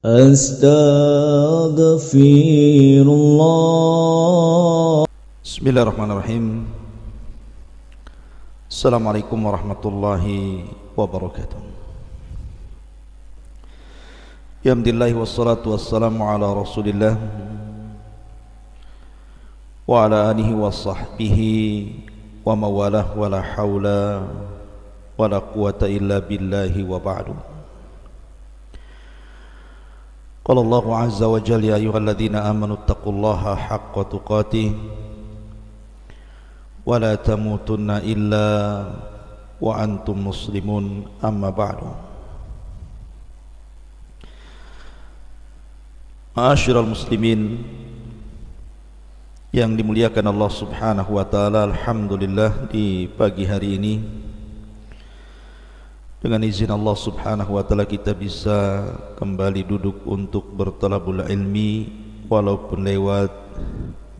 Astaghfirullah. Bismillahirrahmanirrahim. Assalamualaikum warahmatullahi wabarakatuh. Alhamdulillah wassalatu wassalamu ala Rasulillah wa ala alihi wa sahbihi wa mawalah wa la hawla wa la quwata illa billahi wa ba'du. Qala Allahu azza wa jalla ya ayyuhalladzina amanu taqullaha haqqa tuqatih wa la tamutunna illa wa antum muslimun, amma ba'du. Ma'asyiral muslimin yang dimuliakan Allah subhanahu wa ta'ala, alhamdulillah di pagi hari ini dengan izin Allah subhanahu wa ta'ala kita bisa kembali duduk untuk bertalabul ilmi walaupun lewat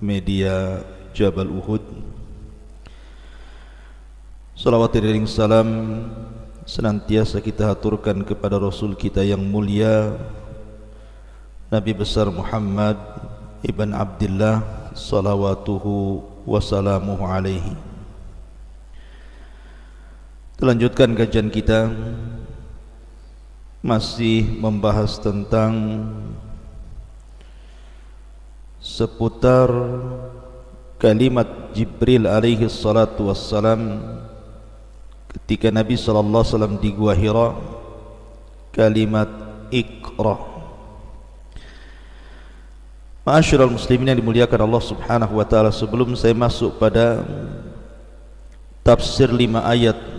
media Jabal Uhud. Salawat dan salam senantiasa kita haturkan kepada Rasul kita yang mulia, Nabi besar Muhammad ibn Abdullah salawatuhu wassalamuhu alaihi. Lanjutkan kajian kita masih membahas tentang seputar kalimat Jibril alaihi salatu wassalam ketika Nabi sallallahu alaihi wasallam di Gua Hira, kalimat Iqra. Ma'asyiral muslimin yang dimuliakan Allah subhanahu wa ta'ala, sebelum saya masuk pada tafsir 5 ayat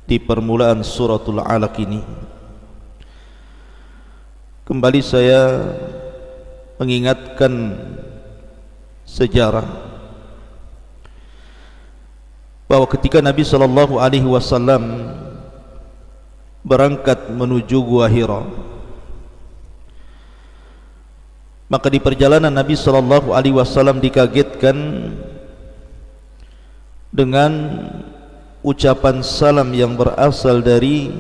di permulaan suratul Alaq ini, kembali saya mengingatkan sejarah bahwa ketika Nabi sallallahu alaihi wasallam berangkat menuju Gua Hira, maka di perjalanan Nabi sallallahu alaihi wasallam dikagetkan dengan ucapan salam yang berasal dari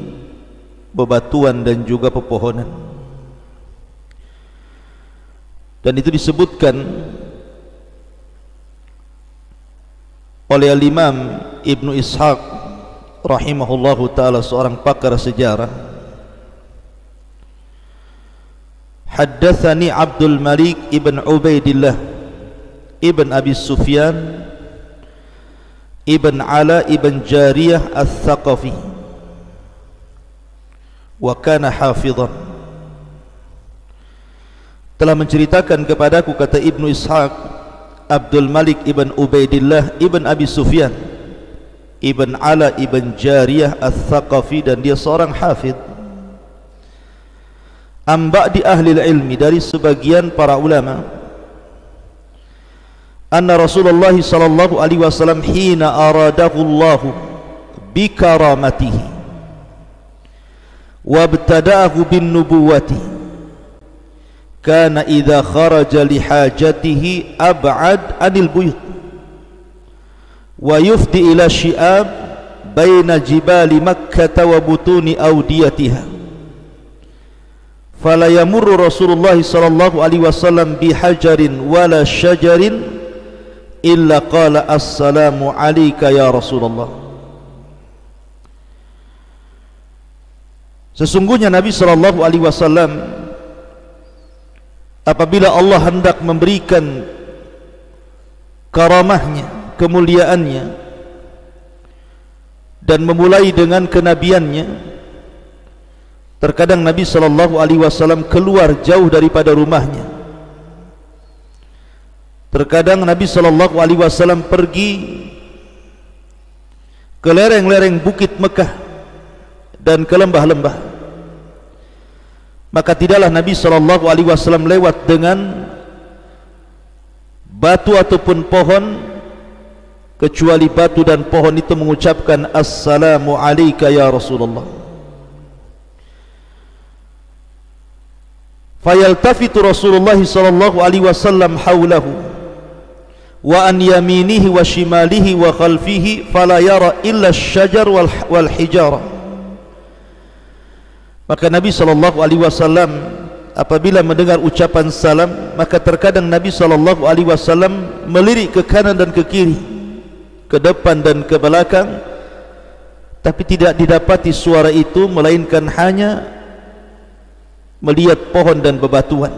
bebatuan dan juga pepohonan. Dan itu disebutkan oleh Al-Imam Ibnu Ishaq rahimahullahu ta'ala, seorang pakar sejarah. Haddatsani Abdul Malik ibn Ubaidillah ibn Abi Sufyan Ibn Ala Ibn Jariyah Al-Thaqafi wa kana hafidhan, telah menceritakan kepadaku, kata Ibnu Ishaq, Abdul Malik Ibn Ubaidillah Ibn Abi Sufyan Ibn Ala Ibn Jariyah Al-Thaqafi, dan dia seorang hafid, di ahli ilmi, dari sebagian para ulama, anna Rasulullah sallallahu alaihi wasallam hina aradahu Allah bi karamatihi wa ibtada'ahu bin nubuwati kana idza kharaja li hajatihi ab'ad anil buyut wa yufdi ila syi'ab baina jibali Makkah wa butuni awdiyatiha, fala yamurru Rasulullah sallallahu alaihi wasallam bi hajarin wala syajarin illa qala assalamu alayka ya Rasulullah. Sesungguhnya Nabi sallallahu alaihi wasallam apabila Allah hendak memberikan karamahnya, kemuliaannya, dan memulai dengan kenabiannya, terkadang Nabi sallallahu alaihi wasallam keluar jauh daripada rumahnya. Terkadang Nabi sallallahu alaihi wasallam pergi ke lereng-lereng bukit Mekah dan ke lembah-lembah. Maka tidaklah Nabi sallallahu alaihi wasallam lewat dengan batu ataupun pohon, kecuali batu dan pohon itu mengucapkan assalamu alayka ya Rasulullah. Fayaltafitu Rasulullah sallallahu alaihi wasallam haulahu wa an yaminihi wa shimalihi wa khalfihi fala yara illa syajar wal hijara. Maka Nabi sallallahu alaihi wasallam apabila mendengar ucapan salam, maka terkadang Nabi SAW melirik ke kanan dan ke kiri, ke depan dan ke belakang, tapi tidak didapati suara itu, melainkan hanya melihat pohon dan bebatuan.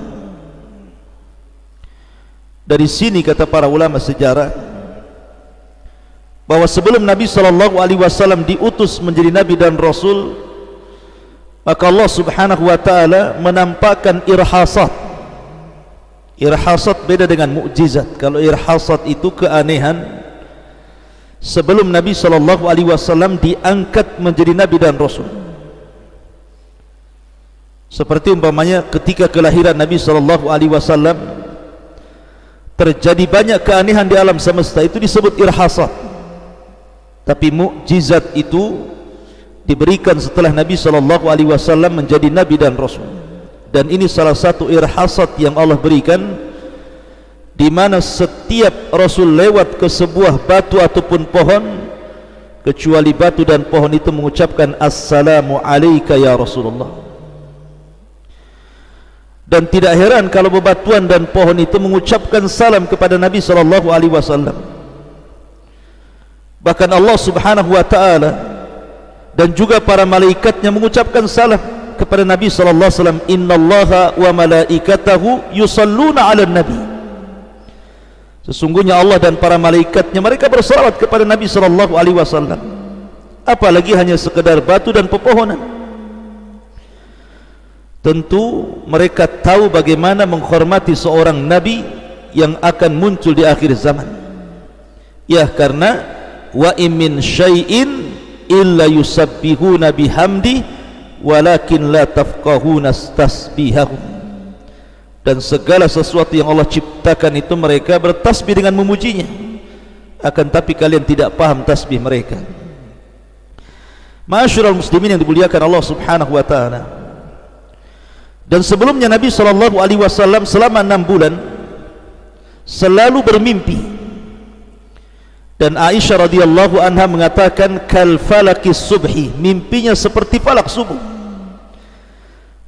Dari sini kata para ulama sejarah bahwa sebelum Nabi SAW diutus menjadi Nabi dan Rasul, maka Allah Subhanahu wa ta'ala menampakkan irhasat. Irhasat beda dengan mukjizat. Kalau irhasat itu keanehan sebelum Nabi SAW diangkat menjadi Nabi dan Rasul. Seperti umpamanya ketika kelahiran Nabi SAW terjadi banyak keanehan di alam semesta, itu disebut irhasat. Tapi mukjizat itu diberikan setelah Nabi SAW menjadi Nabi dan Rasul. Dan ini salah satu irhasat yang Allah berikan, di mana setiap Rasul lewat ke sebuah batu ataupun pohon, kecuali batu dan pohon itu mengucapkan Assalamu alayka ya Rasulullah. Dan tidak heran kalau bebatuan dan pohon itu mengucapkan salam kepada Nabi SAW. Bahkan Allah Subhanahu wa ta'ala dan juga para malaikatnya mengucapkan salam kepada Nabi SAW. Innallaha wa malaikatahu yusalluna ala nabi. Sesungguhnya Allah dan para malaikatnya, mereka bersalawat kepada Nabi SAW. Apalagi hanya sekedar batu dan pepohonan. Tentu mereka tahu bagaimana menghormati seorang Nabi yang akan muncul di akhir zaman. Ya, karena wa min syai'in illa yusabbihuna bihamdi walakin la tafqahuna tasbihahum. Dan segala sesuatu yang Allah ciptakan itu mereka bertasbih dengan memujinya, akan tapi kalian tidak paham tasbih mereka. Ma'asyiral muslimin yang dimuliakan Allah Subhanahu wa ta'ala. Dan sebelumnya Nabi SAW selama 6 bulan selalu bermimpi. Dan Aisyah radhiyallahu anha mengatakan kal falakis subhi, mimpinya seperti falak subuh,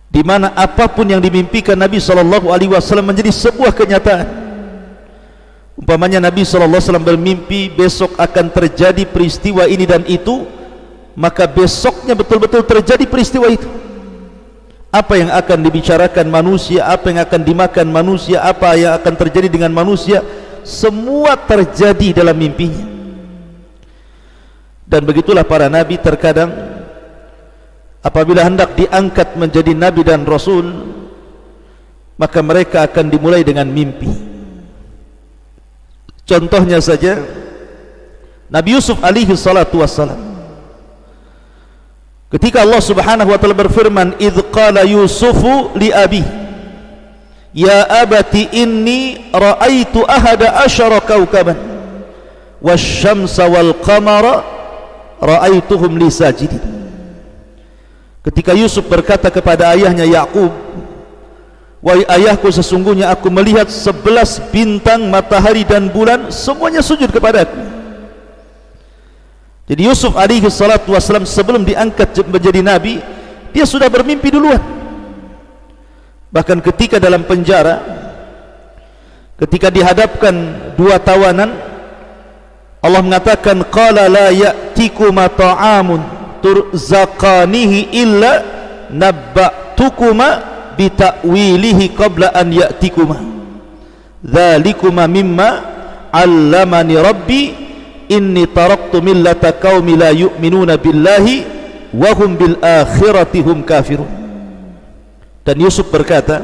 di mana apapun yang dimimpikan Nabi SAW menjadi sebuah kenyataan. Umpamanya Nabi SAW bermimpi besok akan terjadi peristiwa ini dan itu, maka besoknya betul-betul terjadi peristiwa itu. Apa yang akan dibicarakan manusia, apa yang akan dimakan manusia, apa yang akan terjadi dengan manusia, semua terjadi dalam mimpinya. Dan begitulah para nabi, terkadang apabila hendak diangkat menjadi nabi dan rasul, maka mereka akan dimulai dengan mimpi. Contohnya saja Nabi Yusuf alaihi salatu wassalam, ketika Allah Subhanahu wa ta'ala berfirman, idh qala Yusufu li abi ya abati inni ra'aitu ahada asyara kawkaban wasyamsa wal qamara ra'aituhum li sajidin. Ketika Yusuf berkata kepada ayahnya Yakub, wahai ayahku, sesungguhnya aku melihat 11 bintang, matahari dan bulan, semuanya sujud kepadaku. Jadi Yusuf alaihi salatu wassalam sebelum diangkat menjadi nabi, dia sudah bermimpi duluan. Bahkan ketika dalam penjara, ketika dihadapkan dua tawanan, Allah mengatakan qala la ya'tikuma ta'amun turzaqanihi illa nabba'tukuma bita'wilihi qabla an ya'tikuma dhalikuma mimma 'allamani rabbi inni taraktu millata qaumi la yu'minuna billahi wa hum bil akhirati hum kafirun. Dan Yusuf berkata,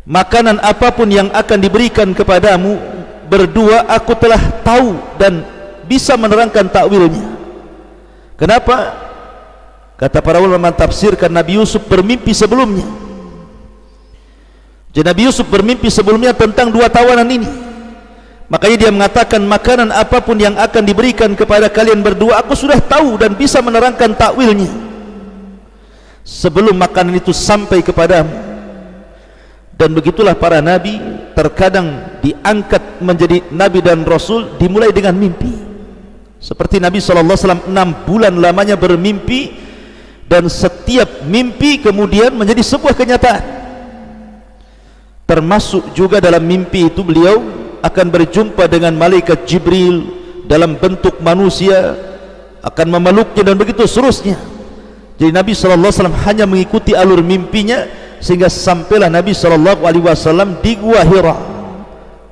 makanan apapun yang akan diberikan kepadamu berdua aku telah tahu dan bisa menerangkan takwilnya. Kenapa? Kata para ulama tafsirkan, Nabi Yusuf bermimpi sebelumnya. Jadi Nabi Yusuf bermimpi sebelumnya tentang dua tawanan ini. Makanya dia mengatakan, makanan apapun yang akan diberikan kepada kalian berdua aku sudah tahu dan bisa menerangkan takwilnya sebelum makanan itu sampai kepadamu. Dan begitulah para nabi, terkadang diangkat menjadi nabi dan rasul dimulai dengan mimpi. Seperti Nabi SAW 6 bulan lamanya bermimpi, dan setiap mimpi kemudian menjadi sebuah kenyataan. Termasuk juga dalam mimpi itu beliau akan berjumpa dengan malaikat Jibril dalam bentuk manusia, akan memeluknya dan begitu seterusnya. Jadi Nabi SAW hanya mengikuti alur mimpinya sehingga sampailah Nabi SAW di Gua Hira.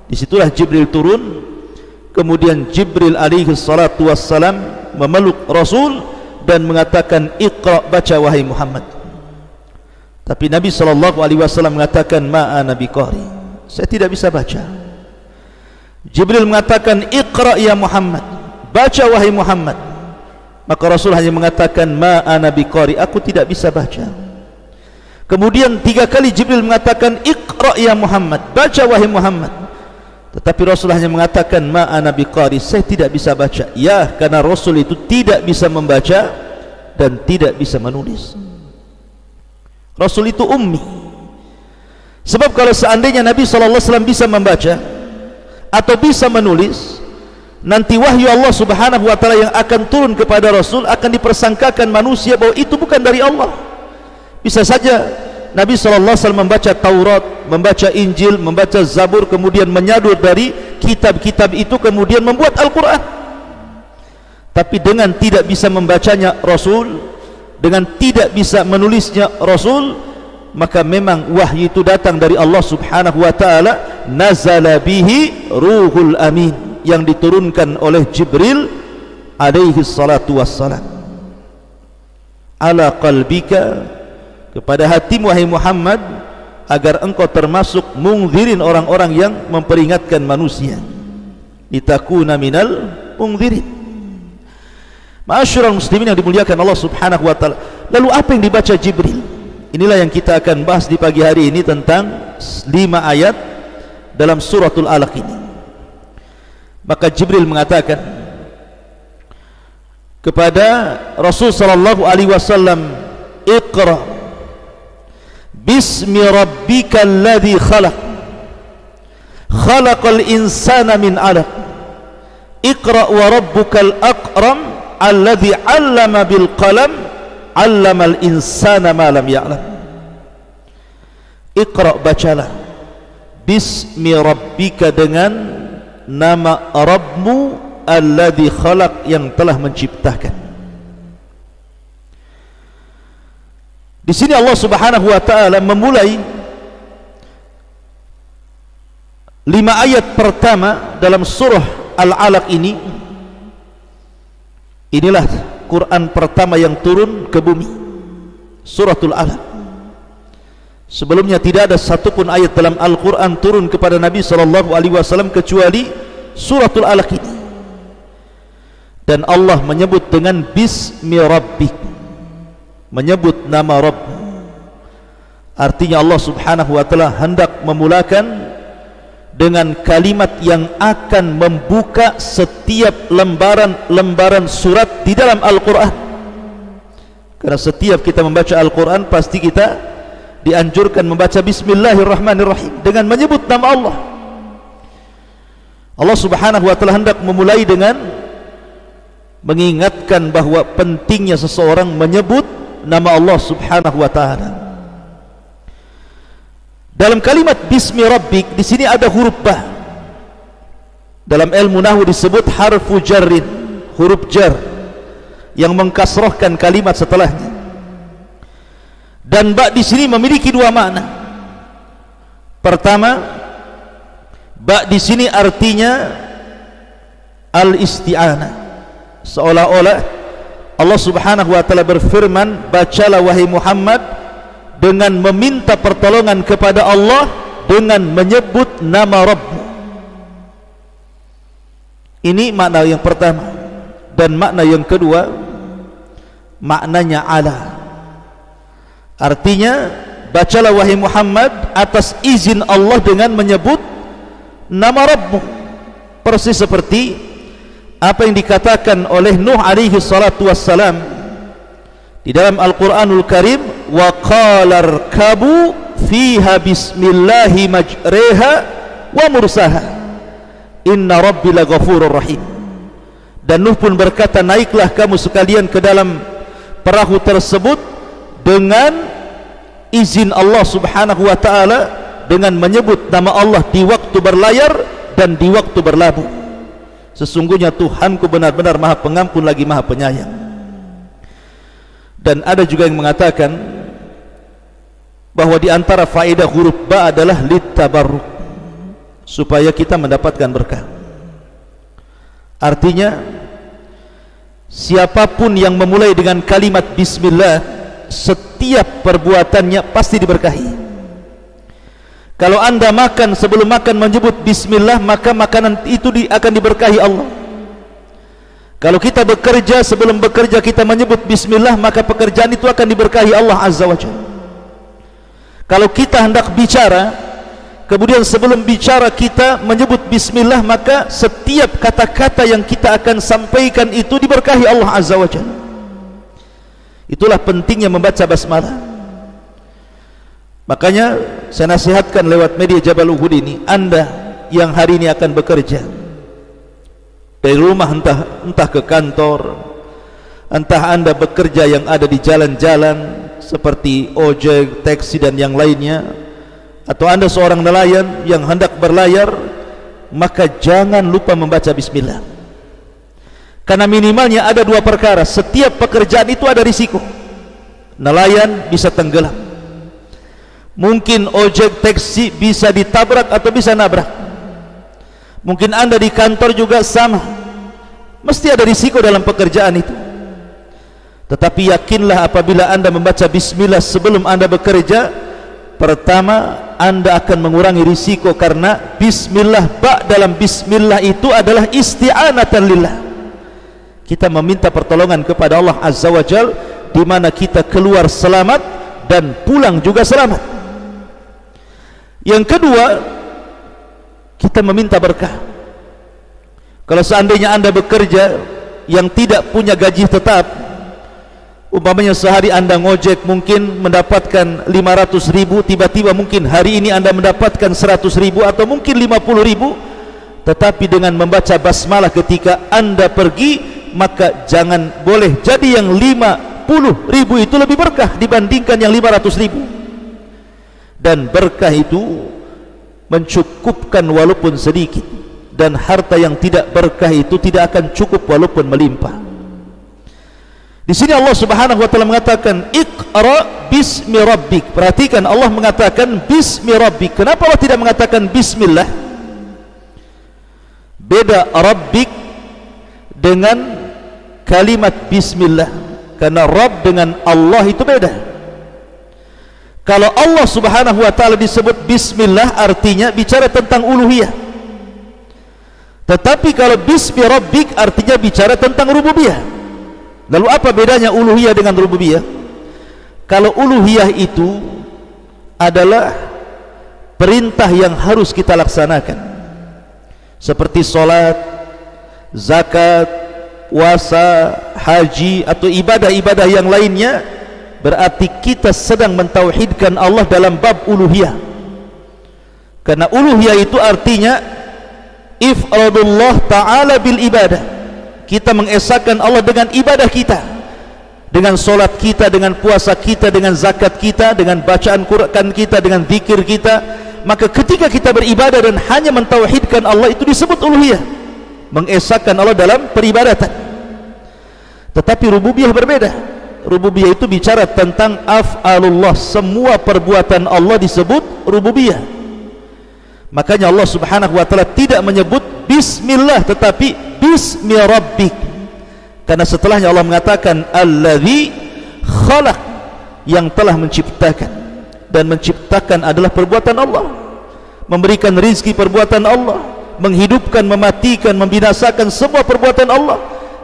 Disitulah Jibril turun. Kemudian Jibril alaihi salatu wassalam memeluk Rasul dan mengatakan, Iqra, baca wahai Muhammad. Tapi Nabi SAW mengatakan, Ma'ana biqari, saya tidak bisa baca. Jibril mengatakan, Iqra ya Muhammad, baca wahai Muhammad. Maka Rasul hanya mengatakan, Ma'ana biqari, aku tidak bisa baca. Kemudian 3 kali Jibril mengatakan, Iqra ya Muhammad, baca wahai Muhammad. Tetapi Rasul hanya mengatakan, Ma'ana biqari, saya tidak bisa baca. Ya, karena Rasul itu tidak bisa membaca dan tidak bisa menulis. Rasul itu ummi. Sebab kalau seandainya Nabi SAW bisa membaca atau bisa menulis, nanti wahyu Allah Subhanahu wa ta'ala yang akan turun kepada Rasul akan dipersangkakan manusia bahwa itu bukan dari Allah. Bisa saja Nabi SAW membaca Taurat, membaca Injil, membaca Zabur, kemudian menyadur dari kitab-kitab itu, kemudian membuat Al-Quran. Tapi dengan tidak bisa membacanya Rasul, dengan tidak bisa menulisnya Rasul, maka memang wahyu itu datang dari Allah Subhanahu wa ta'ala. Nazala bihi ruhul amin, yang diturunkan oleh Jibril alaihi salatu wassalam ala qalbika, kepada hatimu wahai Muhammad, agar engkau termasuk mungzirin, orang-orang yang memperingatkan manusia. Litakuna minal mungzirin. Ma'asyiral muslimin yang dimuliakan Allah Subhanahu wa ta'ala. Lalu apa yang dibaca Jibril? Inilah yang kita akan bahas di pagi hari ini, tentang 5 ayat dalam suratul Alaq ini. Maka Jibril mengatakan kepada Rasul sallallahu alaihi wasallam, Iqra bismi rabbikal ladzi khalaq, khalaqal insana min 'alaq, Iqra wa rabbukal akram alladzi 'allama bil qalam, 'allamal insana ma lam ya'lam. Iqra, bacalah, bismi rabbika, dengan nama Rabbmu, alladzi khalaq, yang telah menciptakan. Di sini Allah Subhanahu wa ta'ala memulai 5 ayat pertama dalam surah Al-Alaq ini. Inilah Quran pertama yang turun ke bumi, suratul Alaq. Sebelumnya tidak ada satupun ayat dalam Al-Quran turun kepada Nabi SAW kecuali suratul Alaq ini. Dan Allah menyebut dengan bismi rabbik, menyebut nama Rabb. Artinya Allah Subhanahu wa ta'ala hendak memulakan dengan kalimat yang akan membuka setiap lembaran-lembaran surat di dalam Al-Quran. Karena setiap kita membaca Al-Quran, pasti kita dianjurkan membaca Bismillahirrahmanirrahim, dengan menyebut nama Allah. Allah Subhanahu wa ta'ala hendak memulai dengan mengingatkan bahwa pentingnya seseorang menyebut nama Allah Subhanahu wa ta'ala. Dalam kalimat bismi rabbik, di sini ada huruf ba. Dalam ilmu nahwu disebut harfu jarrin, huruf jar yang mengkasrahkan kalimat setelahnya. Dan ba di sini memiliki 2 makna. Pertama, ba di sini artinya al-isti'anah, seolah-olah Allah Subhanahu wa ta'ala berfirman, bacalah wahai Muhammad dengan meminta pertolongan kepada Allah dengan menyebut nama Rabbmu. Ini makna yang pertama. Dan makna yang kedua, maknanya ala. Artinya, bacalah wahai Muhammad atas izin Allah dengan menyebut nama Rabbmu. Persis seperti apa yang dikatakan oleh Nuh alaihi salatu wassalam di dalam Al-Quranul Karim, wa qala rkabu fiha bismillahi majreha wa mursaha inna rabbi laghafurur rahim. Dan Nuh pun berkata, naiklah kamu sekalian ke dalam perahu tersebut dengan izin Allah Subhanahu wa ta'ala, dengan menyebut nama Allah di waktu berlayar dan di waktu berlabuh. Sesungguhnya Tuhanku benar-benar Maha Pengampun lagi Maha Penyayang. Dan ada juga yang mengatakan bahwa di antara faedah huruf ba adalah litabarruk, supaya kita mendapatkan berkah. Artinya siapapun yang memulai dengan kalimat bismillah, setiap perbuatannya pasti diberkahi. Kalau anda makan, sebelum makan menyebut bismillah, maka makanan itu akan diberkahi Allah. Kalau kita bekerja, sebelum bekerja kita menyebut bismillah, maka pekerjaan itu akan diberkahi Allah Azza wa Jalla. Kalau kita hendak bicara, kemudian sebelum bicara kita menyebut bismillah, maka setiap kata-kata yang kita akan sampaikan itu diberkahi Allah Azza wa Jalla. Itulah pentingnya membaca basmalah. Makanya saya nasihatkan lewat media Jabal Uhud ini, anda yang hari ini akan bekerja dari rumah, entah ke kantor, entah anda bekerja yang ada di jalan-jalan seperti ojek, taksi dan yang lainnya, atau anda seorang nelayan yang hendak berlayar, maka jangan lupa membaca bismillah. Karena minimalnya ada dua perkara, setiap pekerjaan itu ada risiko. Nelayan bisa tenggelam, mungkin ojek taksi bisa ditabrak atau bisa nabrak, mungkin anda di kantor juga sama, mesti ada risiko dalam pekerjaan itu. Tetapi yakinlah apabila anda membaca bismillah sebelum anda bekerja, pertama anda akan mengurangi risiko, karena bismillah, ba dalam bismillah itu adalah isti'anatan lillah. Kita meminta pertolongan kepada Allah Azza wa Jalla, di mana kita keluar selamat dan pulang juga selamat. Yang kedua, kita meminta berkah. Kalau seandainya anda bekerja yang tidak punya gaji tetap, umpamanya sehari anda ngojek mungkin mendapatkan 500.000, tiba-tiba mungkin hari ini anda mendapatkan 100.000 atau mungkin 50.000, tetapi dengan membaca basmalah ketika anda pergi, maka jangan boleh jadi yang 50.000 itu lebih berkah dibandingkan yang 500.000. Dan berkah itu mencukupkan walaupun sedikit, dan harta yang tidak berkah itu tidak akan cukup walaupun melimpah. Di sini Allah Subhanahu wa taala mengatakan Iqra bismi rabbik. Perhatikan, Allah mengatakan bismi rabbik. Kenapa Allah tidak mengatakan bismillah? Beda rabbik dengan kalimat bismillah, karena Rabb dengan Allah itu beda. Kalau Allah Subhanahu wa taala disebut bismillah, artinya bicara tentang uluhiyah. Tetapi kalau bismi rabbik artinya bicara tentang rububiyah. Lalu apa bedanya uluhiyah dengan rububiyah? Kalau uluhiyah itu adalah perintah yang harus kita laksanakan, seperti sholat, zakat, puasa, haji atau ibadah-ibadah yang lainnya, berarti kita sedang mentauhidkan Allah dalam bab uluhiyah. Karena uluhiyah itu artinya ifradullah ta'ala bil ibadah. Kita mengesahkan Allah dengan ibadah kita, dengan solat kita, dengan puasa kita, dengan zakat kita, dengan bacaan Quran kita, dengan zikir kita. Maka ketika kita beribadah dan hanya mentauhidkan Allah, itu disebut uluhiyah, mengesahkan Allah dalam peribadatan. Tetapi rububiyah berbeda. Rububiyah itu bicara tentang af'alullah, semua perbuatan Allah disebut rububiyah. Makanya Allah Subhanahu wa taala tidak menyebut bismillah, tetapi bismi rabbik. Karena setelahnya Allah mengatakan allazi khalaq, yang telah menciptakan, dan menciptakan adalah perbuatan Allah. Memberikan rizki perbuatan Allah, menghidupkan, mematikan, membinasakan, semua perbuatan Allah.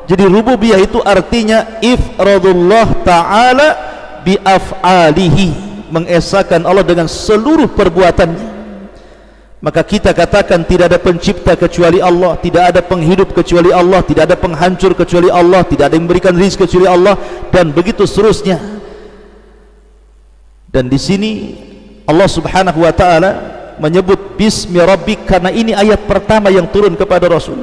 Jadi rububiyah itu artinya ifradullah ta'ala bi af'alihi, mengesahkan Allah dengan seluruh perbuatannya. Maka kita katakan tidak ada pencipta kecuali Allah, tidak ada penghidup kecuali Allah, tidak ada penghancur kecuali Allah, tidak ada yang memberikan rizki kecuali Allah, dan begitu seterusnya. Dan di sini Allah Subhanahu wa taala menyebut bismi rabbik karena ini ayat pertama yang turun kepada Rasul.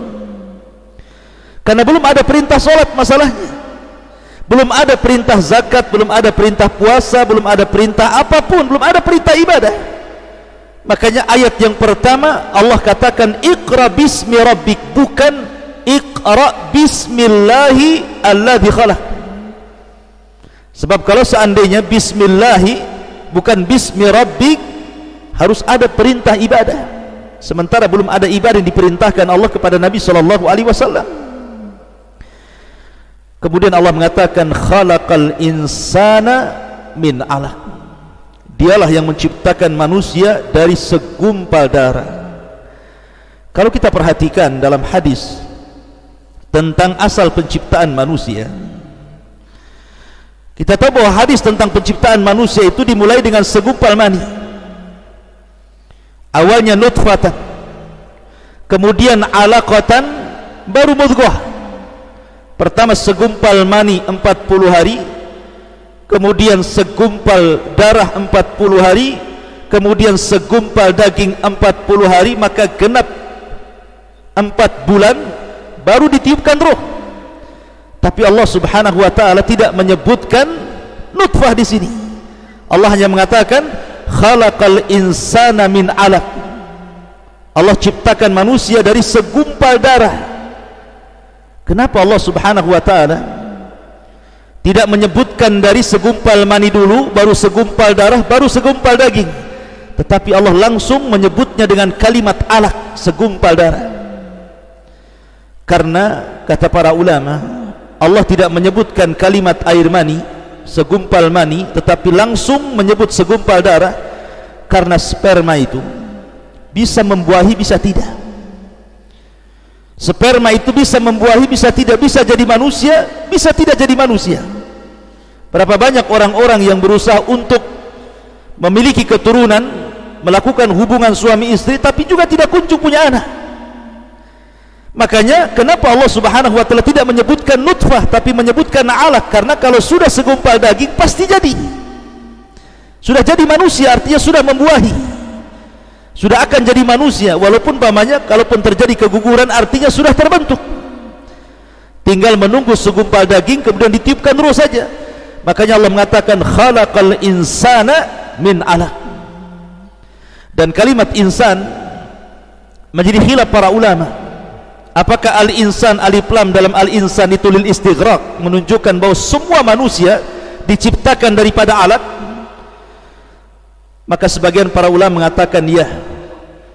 Karena belum ada perintah solat masalahnya, Belum ada perintah zakat, belum ada perintah puasa, belum ada perintah apapun, belum ada perintah ibadah. Makanya ayat yang pertama Allah katakan Iqra bismi rabbik, bukan Iqra bismillahi alladzi khalaq. Sebab kalau seandainya bismillahi bukan bismi rabbik, harus ada perintah ibadah. Sementara belum ada ibadah yang diperintahkan Allah kepada Nabi SAW. Kemudian Allah mengatakan khalaqal insana min 'alaq. Dialah yang menciptakan manusia dari segumpal darah. Kalau kita perhatikan dalam hadis tentang asal penciptaan manusia, kita tahu bahwa hadis tentang penciptaan manusia itu dimulai dengan segumpal mani. Awalnya nutfatan, kemudian alaqatan, baru mudghah. Pertama segumpal mani 40 hari, kemudian segumpal darah 40 hari, kemudian segumpal daging 40 hari, maka genap 4 bulan baru ditiupkan roh. Tapi Allah Subhanahu wa taala tidak menyebutkan nutfah di sini. Allah hanya mengatakan khalaqal insana min 'alaq. Allah ciptakan manusia dari segumpal darah. Kenapa Allah Subhanahu wa taala tidak menyebutkan dari segumpal mani dulu, baru segumpal darah, baru segumpal daging, tetapi Allah langsung menyebutnya dengan kalimat alaq, segumpal darah? Karena kata para ulama, Allah tidak menyebutkan kalimat air mani, segumpal mani, tetapi langsung menyebut segumpal darah karena sperma itu bisa membuahi, bisa tidak. Sperma itu bisa membuahi, bisa tidak, bisa jadi manusia, bisa tidak jadi manusia. Berapa banyak orang-orang yang berusaha untuk memiliki keturunan, melakukan hubungan suami istri, tapi juga tidak kunjung punya anak. Makanya kenapa Allah Subhanahu wa taala tidak menyebutkan nutfah tapi menyebutkan alaq? Karena kalau sudah segumpal daging pasti jadi. Sudah jadi manusia, artinya sudah membuahi, sudah akan jadi manusia. Walaupun pamannya, kalaupun terjadi keguguran, artinya sudah terbentuk, tinggal menunggu segumpal daging kemudian ditiupkan roh saja. Makanya Allah mengatakan khalaqal insana min 'alaq. Dan kalimat insan menjadi khilaf para ulama. Apakah al-insan alif lam dalam al-insan itu lil istighraq, menunjukkan bahwa semua manusia diciptakan daripada alaq? Maka sebagian para ulama mengatakan ya,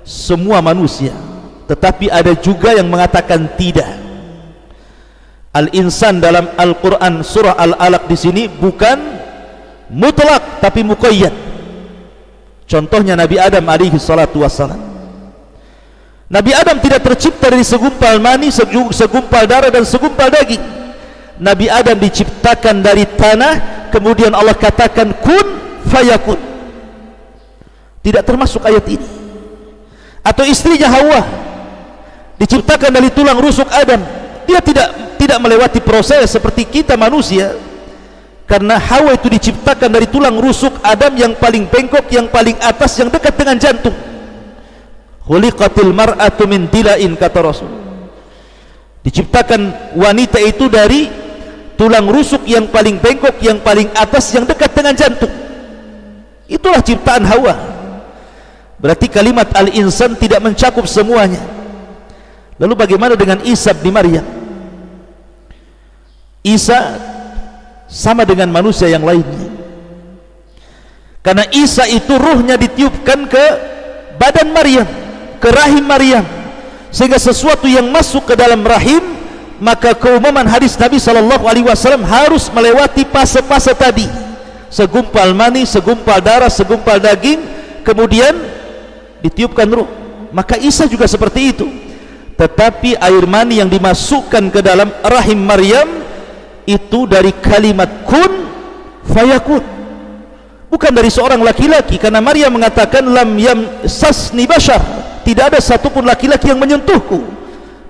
semua manusia. Tetapi ada juga yang mengatakan tidak. Al-insan dalam Al-Quran surah Al-Alaq di sini bukan mutlak tapi muqayyad. Contohnya Nabi Adam alaihi salatu wassalam. Nabi Adam tidak tercipta dari segumpal mani, segumpal darah dan segumpal daging. Nabi Adam diciptakan dari tanah, kemudian Allah katakan kun fayakun. Tidak termasuk ayat ini. Atau istrinya Hawa diciptakan dari tulang rusuk Adam, dia tidak melewati proses seperti kita manusia, karena Hawa itu diciptakan dari tulang rusuk Adam yang paling bengkok, yang paling atas, yang dekat dengan jantung. Khuliqatil mar'atu min dila'in, kata Rasul. Diciptakan wanita itu dari tulang rusuk yang paling bengkok, yang paling atas, yang dekat dengan jantung. Itulah ciptaan Hawa. Berarti kalimat al-insan tidak mencakup semuanya. Lalu bagaimana dengan Isa bin Maryam? Isa sama dengan manusia yang lainnya, karena Isa itu ruhnya ditiupkan ke badan Maryam, ke rahim Maryam, sehingga sesuatu yang masuk ke dalam rahim, maka keumuman hadis Nabi SAW harus melewati fase-fase tadi, segumpal mani, segumpal darah, segumpal daging, kemudian ditiupkan ruh. Maka Isa juga seperti itu. Tetapi air mani yang dimasukkan ke dalam rahim Maryam itu dari kalimat kun fayakun, bukan dari seorang laki-laki, karena Maryam mengatakan lam yamsasni bashar, tidak ada satupun laki-laki yang menyentuhku.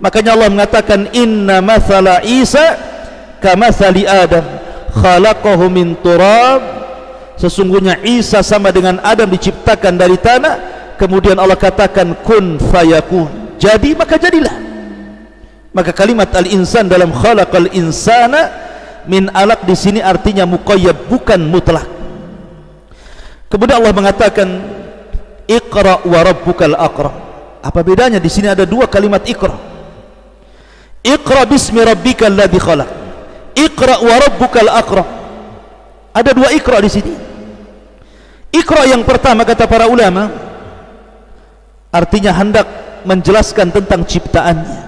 Makanya Allah mengatakan inna mathala Isa kamathali Adam khalaqahu min turab, sesungguhnya Isa sama dengan Adam diciptakan dari tanah. Kemudian Allah katakan kun fayakun, jadi maka jadilah. Maka kalimat al-insan dalam khalaqal insana min alaq di sini artinya muqayyad, bukan mutlak. Kemudian Allah mengatakan Iqra wa rabbukal akram. Apa bedanya? Di sini ada dua kalimat Iqra. Iqra bismi rabbikal ladzi khalaq. Iqra wa rabbukal akram. Ada dua Iqra di sini. Iqra yang pertama kata para ulama artinya hendak menjelaskan tentang ciptaannya.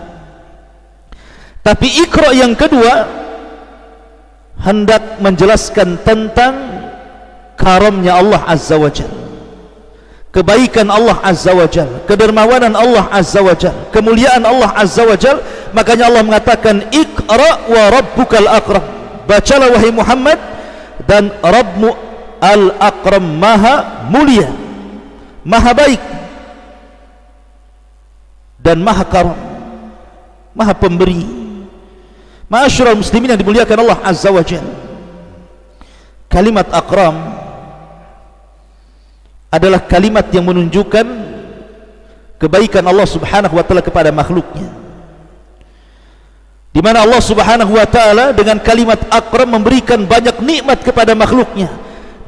Tapi Iqra yang kedua hendak menjelaskan tentang karamnya Allah Azza wa Jalla, kebaikan Allah Azza wa Jalla, kedermawanan Allah Azza wa Jalla, kemuliaan Allah Azza wa Jalla. Makanya Allah mengatakan Iqra wa rabbukal akram. Bacalah wahai Muhammad, dan Rabbmu al-akram, maha mulia, maha baik, dan maha karam, maha pemberi. Ma'asyiral muslimin yang dimuliakan Allah Azza wa Jalla, kalimat akram adalah kalimat yang menunjukkan kebaikan Allah Subhanahu wa taala kepada makhluknya, di mana Allah Subhanahu wa taala dengan kalimat akram memberikan banyak nikmat kepada makhluknya,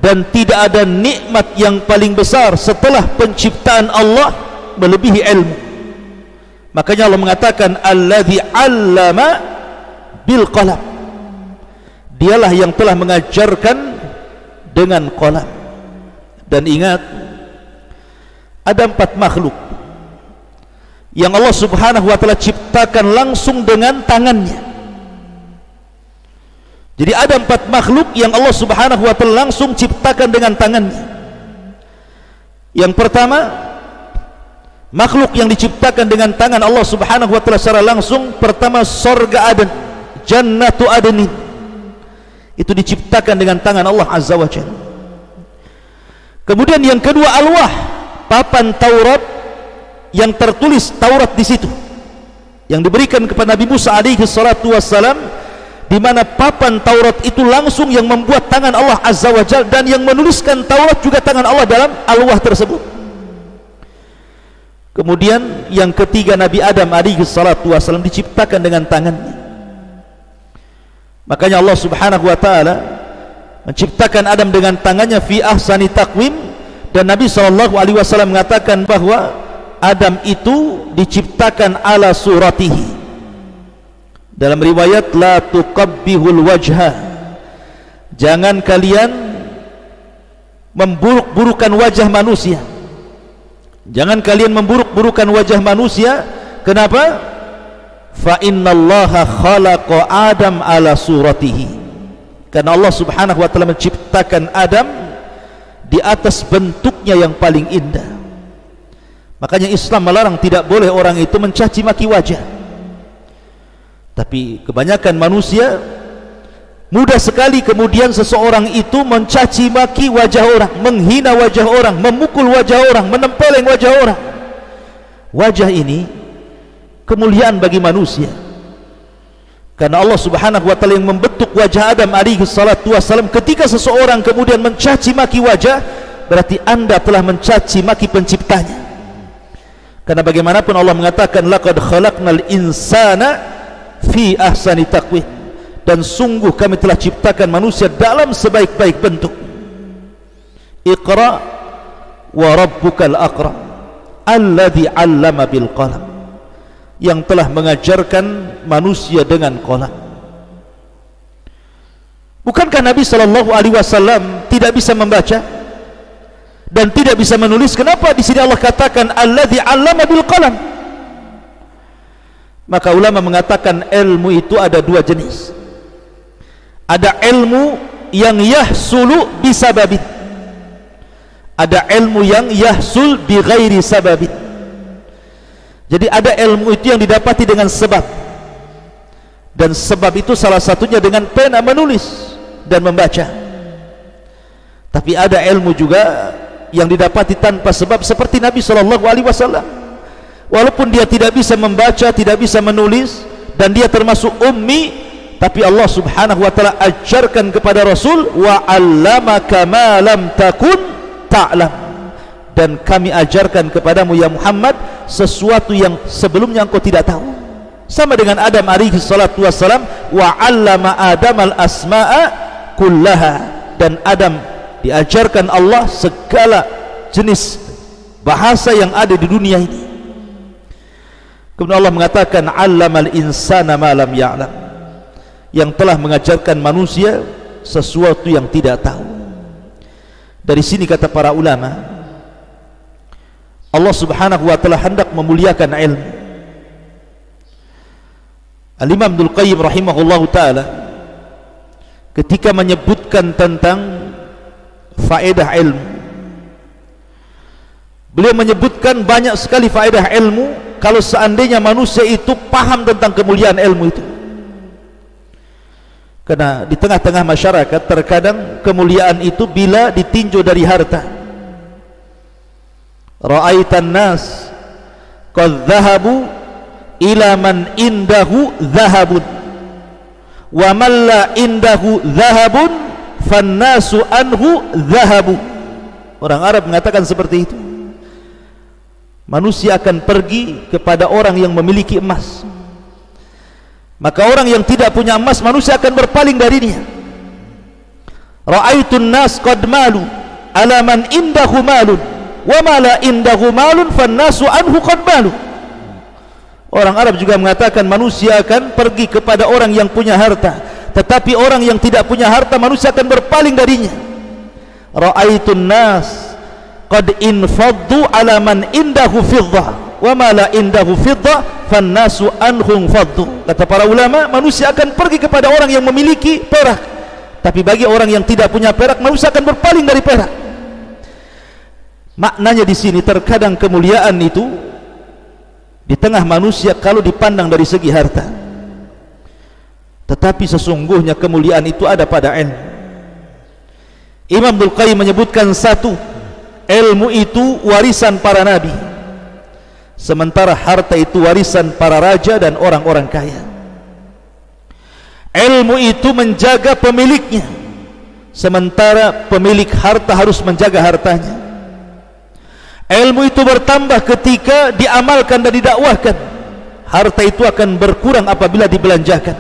dan tidak ada nikmat yang paling besar setelah penciptaan Allah melebihi ilmu. Makanya Allah mengatakan alladzi 'allama bil qalam. Dialah yang telah mengajarkan dengan qalam. Dan ingat, ada 4 makhluk yang Allah Subhanahu wa taala ciptakan langsung dengan tangannya. Jadi ada 4 makhluk yang Allah Subhanahu wa taala langsung ciptakan dengan tangannya. Yang pertama, makhluk yang diciptakan dengan tangan Allah Subhanahu wa taala secara langsung, pertama surga Aden, Jannatu Adnin. Itu diciptakan dengan tangan Allah Azza wa Jalla. Kemudian yang kedua, alwah, papan Taurat yang tertulis Taurat di situ, yang diberikan kepada Nabi Musa alaihi salatu wassalam, di mana papan Taurat itu langsung yang membuat tangan Allah Azza wa Jalla, dan yang menuliskan Taurat juga tangan Allah dalam alwah tersebut. Kemudian yang ketiga, Nabi Adam alaihi salatu wassalam diciptakan dengan tangannya. Makanya Allah Subhanahu wa taala menciptakan Adam dengan tangannya fi ahsani taqwim, dan Nabi sallallahu alaihi wasallam mengatakan bahwa Adam itu diciptakan ala suratihi. Dalam riwayat la tuqabbihul wajha, jangan kalian memburuk-burukan wajah manusia, jangan kalian memburuk-burukan wajah manusia. Kenapa? Fa innallaha khalaqa Adam ala suratihi, karena Allah Subhanahu wa taala menciptakan Adam di atas bentuknya yang paling indah. Makanya Islam melarang, tidak boleh orang itu mencaci maki wajah. Tapi kebanyakan manusia mudah sekali kemudian seseorang itu mencaci maki wajah orang, menghina wajah orang, memukul wajah orang, menempeleng wajah orang. Wajah ini kemuliaan bagi manusia, karena Allah Subhanahu wa taala yang membentuk wajah Adam alaihi salatu wassalam. Ketika seseorang kemudian mencaci maki wajah, berarti Anda telah mencaci maki penciptanya. Karena bagaimanapun Allah mengatakan laqad khalaqnal insana fi ahsani taqwim, dan sungguh kami telah ciptakan manusia dalam sebaik-baik bentuk. Iqra wa rabbukal akram alladzi 'allama bil qalam, yang telah mengajarkan manusia dengan qalam. Bukankah Nabi sallallahu alaihi wasallam tidak bisa membaca dan tidak bisa menulis? Kenapa di sini Allah katakan alladzi 'allama bil qalam? Maka ulama mengatakan ilmu itu ada 2 jenis. Ada ilmu yang yahsulu bisababin, ada ilmu yang yahsul bi ghairi sababin. Jadi ada ilmu itu yang didapati dengan sebab, dan sebab itu salah satunya dengan pena menulis dan membaca. Tapi ada ilmu juga yang didapati tanpa sebab, seperti Nabi sallallahu alaihi wasallam. Walaupun dia tidak bisa membaca, tidak bisa menulis, dan dia termasuk ummi, tapi Allah Subhanahu wa taala ajarkan kepada Rasul, wa 'allamaka ma lam takun ta'lam, dan kami ajarkan kepadamu ya Muhammad sesuatu yang sebelumnya engkau tidak tahu. sama dengan Adam alaihi salatu wassalam. Wa 'allama Adam al-asma'a kullaha, dan Adam diajarkan Allah segala jenis bahasa yang ada di dunia ini. Kemudian Allah mengatakan 'allamal insana ma lam ya'lam, yang telah mengajarkan manusia sesuatu yang tidak tahu. Dari sini kata para ulama, Allah subhanahu wa ta'ala hendak memuliakan ilmu. Al-Imam Ibnul Qayyim rahimahullahu ta'ala ketika menyebutkan tentang faedah ilmu, beliau menyebutkan banyak sekali faedah ilmu kalau seandainya manusia itu paham tentang kemuliaan ilmu itu. Karena di tengah-tengah masyarakat terkadang kemuliaan itu bila ditinjau dari harta. Ra'aitan nas qad dhahabu ila man indahu dhahabun wa man la indahu dhahabun fannasu anhu dhahabu. Orang Arab mengatakan seperti itu. Manusia akan pergi kepada orang yang memiliki emas, maka orang yang tidak punya emas, manusia akan berpaling darinya. Ra'aitun nas qad malu ala man indahu malun wa ma la indahu malun fannasu anhu qad malu. Orang Arab juga mengatakan manusia akan pergi kepada orang yang punya harta, tetapi orang yang tidak punya harta, manusia akan berpaling darinya. Ra'aitun nas qad infaddu ala man indahu fiddah wa ma la indahu fiddah fannasu anhum faddu. Kata para ulama, manusia akan pergi kepada orang yang memiliki perak, tapi bagi orang yang tidak punya perak, manusia akan berpaling dari perak. Maknanya di sini terkadang kemuliaan itu di tengah manusia kalau dipandang dari segi harta, tetapi sesungguhnya kemuliaan itu ada pada ilmu. Imam Ibnul Qayyim menyebutkan satu, ilmu itu warisan para nabi, sementara harta itu warisan para raja dan orang-orang kaya. Ilmu itu menjaga pemiliknya, sementara pemilik harta harus menjaga hartanya. Ilmu itu bertambah ketika diamalkan dan didakwahkan. Harta itu akan berkurang apabila dibelanjakan.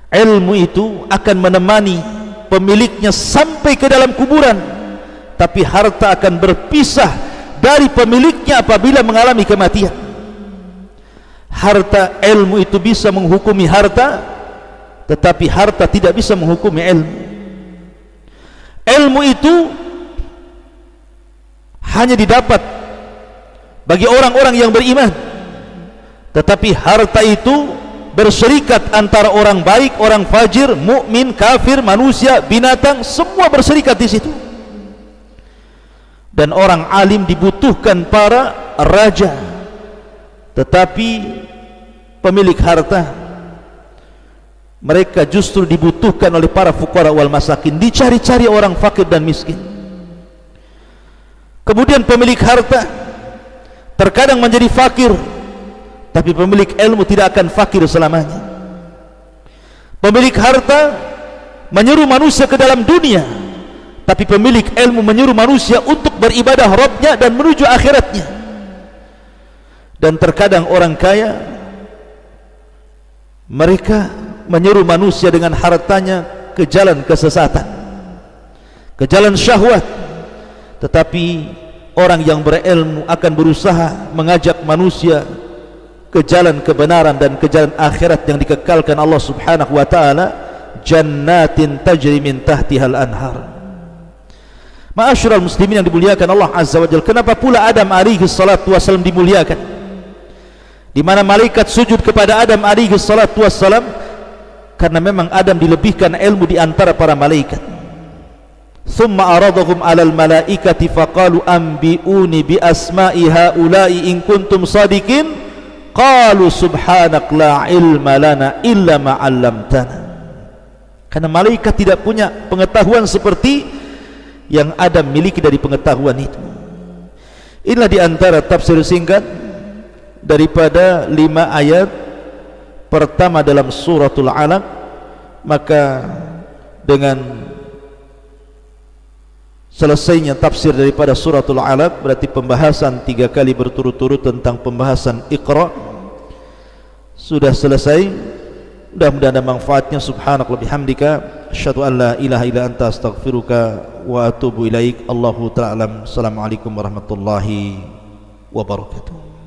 Ilmu itu akan menemani pemiliknya sampai ke dalam kuburan, tapi harta akan berpisah dari pemiliknya apabila mengalami kematian. Harta, ilmu itu bisa menghukumi harta, tetapi harta tidak bisa menghukumi ilmu. Ilmu itu hanya didapat bagi orang-orang yang beriman, tetapi harta itu berserikat antara orang baik, orang fajir, mukmin, kafir, manusia, binatang, semua berserikat di situ. Dan orang alim dibutuhkan para raja, tetapi pemilik harta mereka justru dibutuhkan oleh para fuqara wal masakin, dicari-cari orang fakir dan miskin. Kemudian pemilik harta terkadang menjadi fakir, tapi pemilik ilmu tidak akan fakir selamanya. Pemilik harta menyuruh manusia ke dalam dunia, tapi pemilik ilmu menyuruh manusia untuk beribadah Rabbnya dan menuju akhiratnya. Dan terkadang orang kaya, mereka menyuruh manusia dengan hartanya ke jalan kesesatan, ke jalan syahwat. Tetapi orang yang berilmu akan berusaha mengajak manusia ke jalan kebenaran dan ke jalan akhirat yang dikekalkan Allah subhanahu wa ta'ala. Jannatin tajri min tahtihal anhar. Ma'asyiral muslimin yang dimuliakan Allah azza wa jalla, kenapa pula Adam alaihi salatu wassalam dimuliakan? Di mana malaikat sujud kepada Adam alaihi salatu wassalam? Karena memang Adam dilebihkan ilmu di antara para malaikat. Thumma aradahum alal malaikati faqalu anbi'uni bi asma'i haula'i in kuntum sadiqin. Qalu subhanak la ilma lana illa ma 'allamtana. Karena malaikat tidak punya pengetahuan seperti yang Adam miliki dari pengetahuan itu. Inilah di antara tafsir singkat daripada 5 ayat pertama dalam suratul Alaq. Maka dengan selesainya tafsir daripada suratul Alaq, berarti pembahasan 3 kali berturut-turut tentang pembahasan Iqra, sudah selesai. Mudah-mudahan ada manfaatnya. Subhanaka wa bihamdika asyhadu an la ilaha illa anta astaghfiruka wa atubu ilaik. Allahu ta'ala alam. Assalamualaikum warahmatullahi wabarakatuh.